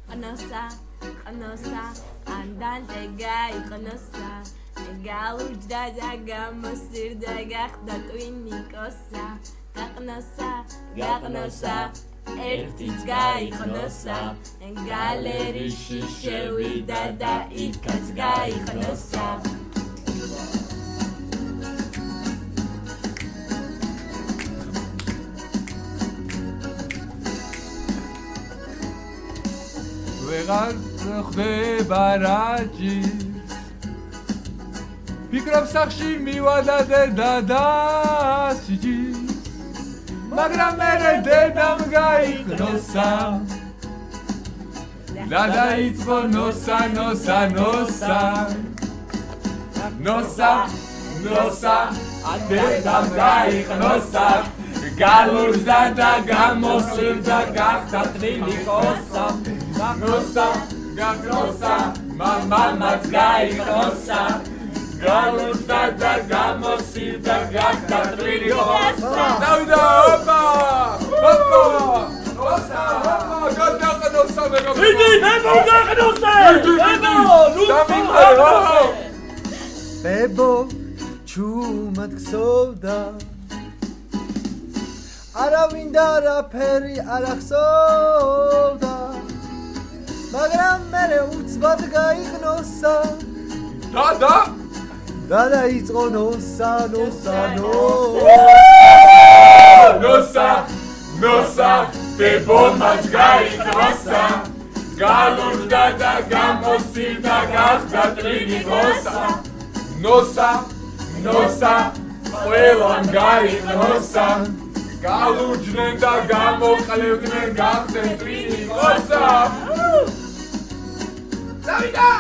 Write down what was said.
ყნოსა ყნოსა ანდანტე გაიყნოსა გალუჯდა და გამოსირდა გახდა ტვინიკოსა გაყნოსა გაყნოსა ერთიც გაიყნოსა გალერეში შევიდა და იქაც გაიყნოსა ვეღარ ხდება რაჯი ფიქრობ სახში მივადა დედა და სიჯი მაგრამ მერე დედამ გაიხნოსა და დაიწყო ნოსა ნოსა ნოსა ნოსა ნოსა დედამ გაიხნოსა გალუჯდა და გამოსილდა გახდა ტვინიკოსა ნოსა გაგნოსა მამამაც გაიყნოსა გალუჯდა და გამოსილდა გახდა ტვინიკოსა დავიდა ოპა ოპა ნოსა ოპა გადაყნოსა იგი ნებო გაგნოსა ბებო ჩუმად გსოვდა არავინ და არაფერი არ ახსოვდა მაგრამ მერე უცბად გაიხნოსა და დაიწყო ნოსა ნოსა ნოსა ნოსა ბებომაც გაიხნოსა გალუჯდა და გამოსილდა გახდა ტვინიკოსა ნოსა ნოსა ყველამ გაიხნოსა გალუჯდნენ და გამოყლევდნენ გახდნენ ტვინიკოსა დავიდა